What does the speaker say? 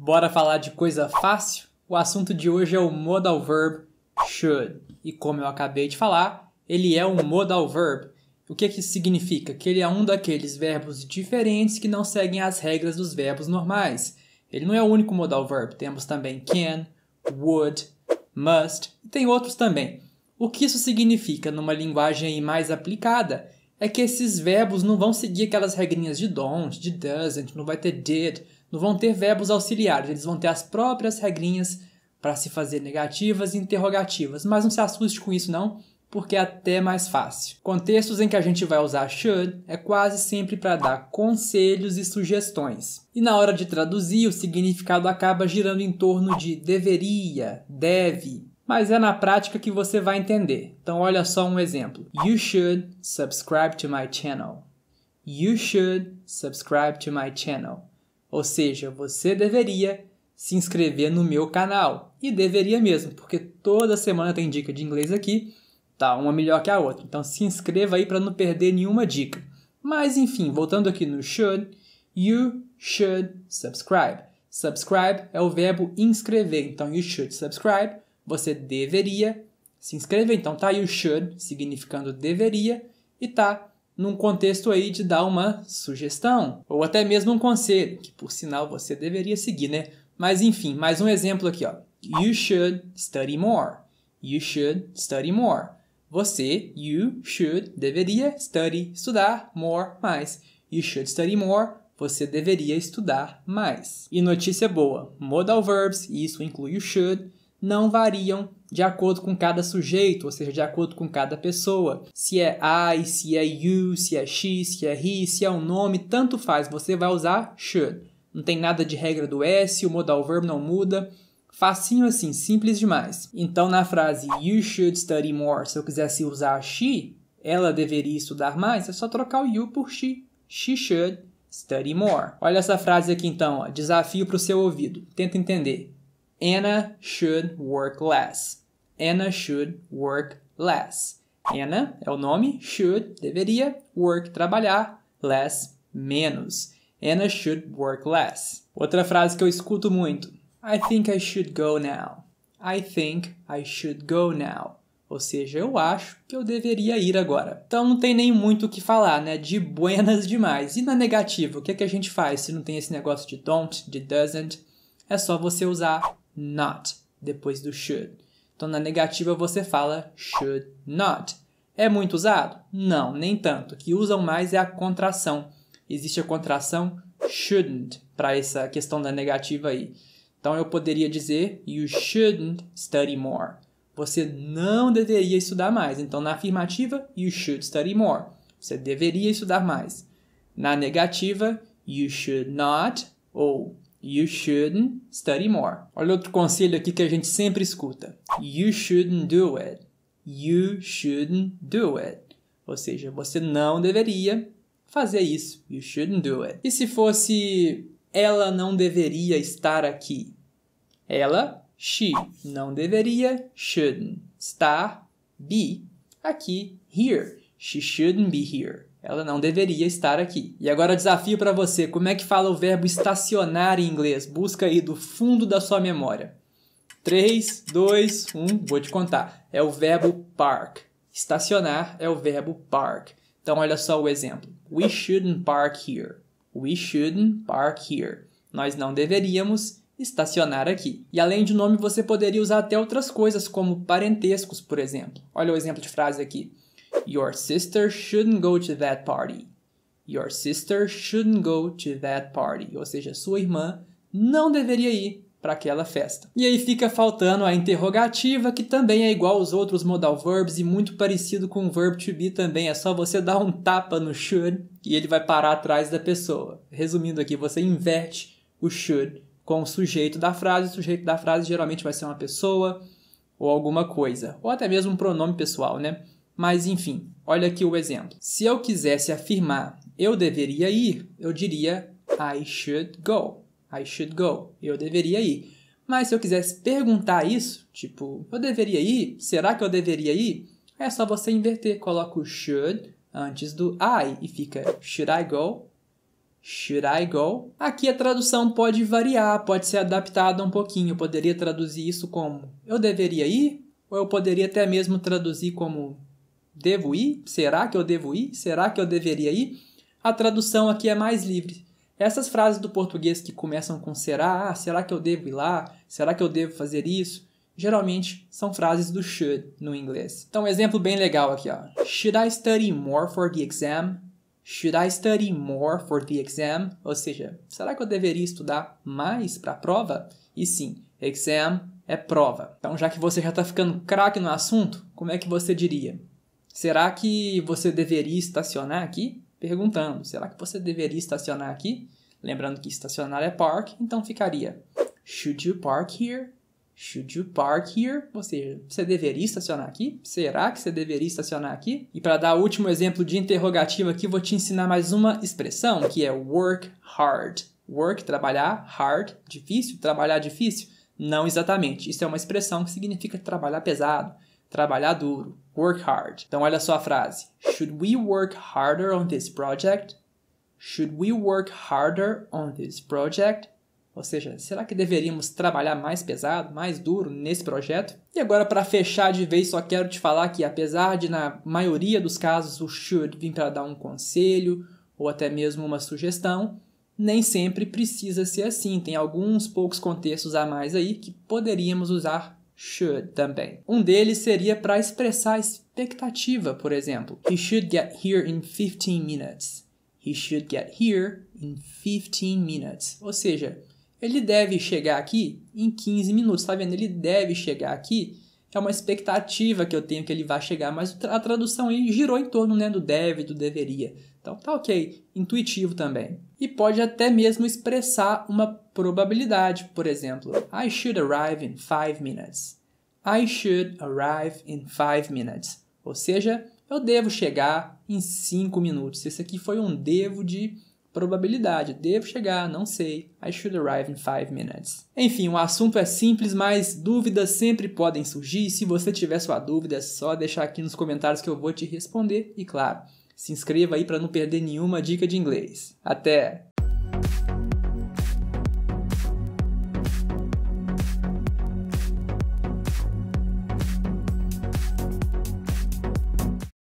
Bora falar de coisa fácil? O assunto de hoje é o modal verb should. E como eu acabei de falar, ele é um modal verb. O que isso significa? Que ele é um daqueles verbos diferentes que não seguem as regras dos verbos normais. Ele não é o único modal verb. Temos também can, would, must e tem outros também. O que isso significa numa linguagem mais aplicada é que esses verbos não vão seguir aquelas regrinhas de don't, de doesn't, não vai ter did, não vão ter verbos auxiliares, eles vão ter as próprias regrinhas para se fazer negativas e interrogativas. Mas não se assuste com isso não, porque é até mais fácil. Contextos em que a gente vai usar should é quase sempre para dar conselhos e sugestões. E na hora de traduzir, o significado acaba girando em torno de deveria, deve, mas é na prática que você vai entender. Então olha só um exemplo. You should subscribe to my channel. You should subscribe to my channel. Ou seja, você deveria se inscrever no meu canal. E deveria mesmo, porque toda semana tem dica de inglês aqui. Tá, uma melhor que a outra. Então se inscreva aí para não perder nenhuma dica. Mas enfim, voltando aqui no should, you should subscribe. Subscribe é o verbo inscrever. Então you should subscribe. Você deveria se inscrever. Então tá you should, significando deveria, e tá num contexto aí de dar uma sugestão, ou até mesmo um conselho, que por sinal você deveria seguir, né? Mas enfim, mais um exemplo aqui, ó. You should study more. You should study more. Você, you should, deveria, study, estudar, more, mais. You should study more. Você deveria estudar mais. E notícia boa, modal verbs, e isso inclui o should, não variam de acordo com cada sujeito, ou seja, de acordo com cada pessoa. Se é I, se é you, se é she, se é he, se é um nome, tanto faz, você vai usar should. Não tem nada de regra do S, o modal verb não muda. Facinho assim, simples demais. Então na frase you should study more, se eu quisesse usar she, ela deveria estudar mais, é só trocar o you por she. She should study more. Olha essa frase aqui então, ó, desafio para o seu ouvido. Tenta entender. Anna should work less. Anna should work less. Anna é o nome, should, deveria, work, trabalhar, less, menos. Anna should work less. Outra frase que eu escuto muito. I think I should go now. I think I should go now. Ou seja, eu acho que eu deveria ir agora. Então não tem nem muito o que falar, né? De buenas demais. E na negativa, o que é que a gente faz se não tem esse negócio de don't, de doesn't? É só você usar not depois do should. Então na negativa você fala should not. É muito usado? Não, nem tanto. O que usam mais é a contração. Existe a contração shouldn't para essa questão da negativa aí. Então eu poderia dizer you shouldn't study more. Você não deveria estudar mais. Então na afirmativa you should study more. Você deveria estudar mais. Na negativa you should not ou you shouldn't study more. Olha outro conselho aqui que a gente sempre escuta. You shouldn't do it. You shouldn't do it. Ou seja, você não deveria fazer isso. You shouldn't do it. E se fosse ela não deveria estar aqui? Ela, she, não deveria, shouldn't, estar, be, aqui, here. She shouldn't be here. Ela não deveria estar aqui. E agora desafio para você, como é que fala o verbo estacionar em inglês? Busca aí do fundo da sua memória. 3, 2, 1, vou te contar. É o verbo park. Estacionar é o verbo park. Então olha só o exemplo. We shouldn't park here. We shouldn't park here. Nós não deveríamos estacionar aqui. E além de nome, você poderia usar até outras coisas, como parentescos, por exemplo. Olha o exemplo de frase aqui. Your sister shouldn't go to that party. Your sister shouldn't go to that party. Ou seja, sua irmã não deveria ir para aquela festa. E aí fica faltando a interrogativa, que também é igual aos outros modal verbs e muito parecido com o verb to be também. É só você dar um tapa no should e ele vai parar atrás da pessoa. Resumindo aqui, você inverte o should com o sujeito da frase. O sujeito da frase geralmente vai ser uma pessoa ou alguma coisa. Ou até mesmo um pronome pessoal, né? Mas enfim, olha aqui o exemplo. Se eu quisesse afirmar eu deveria ir, eu diria I should go. I should go. Eu deveria ir. Mas se eu quisesse perguntar isso, tipo, eu deveria ir? Será que eu deveria ir? É só você inverter. Coloca o should antes do I e fica should I go? Should I go? Aqui a tradução pode variar, pode ser adaptada um pouquinho. Eu poderia traduzir isso como eu deveria ir? Ou eu poderia até mesmo traduzir como devo ir? Será que eu devo ir? Será que eu deveria ir? A tradução aqui é mais livre. Essas frases do português que começam com será, será que eu devo ir lá? Será que eu devo fazer isso? Geralmente são frases do should no inglês. Então, um exemplo bem legal aqui, ó. Should I study more for the exam? Should I study more for the exam? Ou seja, será que eu deveria estudar mais para a prova? E sim, exam é prova. Então, já que você já está ficando craque no assunto, como é que você diria? Será que você deveria estacionar aqui? Perguntando, será que você deveria estacionar aqui? Lembrando que estacionar é park, então ficaria Should you park here? Should you park here? Ou seja, você deveria estacionar aqui? Será que você deveria estacionar aqui? E para dar o último exemplo de interrogativo aqui, vou te ensinar mais uma expressão, que é work hard. Work, trabalhar, hard, difícil, trabalhar difícil? Não exatamente. Isso é uma expressão que significa trabalhar pesado, trabalhar duro. Work hard. Então, olha só a frase. Should we work harder on this project? Should we work harder on this project? Ou seja, será que deveríamos trabalhar mais pesado, mais duro nesse projeto? E agora, para fechar de vez, só quero te falar que, apesar de, na maioria dos casos, o should vir para dar um conselho ou até mesmo uma sugestão, nem sempre precisa ser assim. Tem alguns poucos contextos a mais aí que poderíamos usar should também. Um deles seria para expressar a expectativa, por exemplo. He should get here in 15 minutes. He should get here in 15 minutes. Ou seja, ele deve chegar aqui em 15 minutos. Tá vendo? Ele deve chegar aqui. É uma expectativa que eu tenho que ele vá chegar, mas a tradução aí girou em torno, né, do deve, do deveria. Então tá ok, intuitivo também. E pode até mesmo expressar uma probabilidade, por exemplo, I should arrive in 5 minutes. I should arrive in 5 minutes. Ou seja, eu devo chegar em 5 minutos. Esse aqui foi um devo de probabilidade. Devo chegar, não sei. I should arrive in 5 minutes. Enfim, o assunto é simples, mas dúvidas sempre podem surgir. Se você tiver sua dúvida, é só deixar aqui nos comentários que eu vou te responder. E claro, se inscreva aí para não perder nenhuma dica de inglês. Até!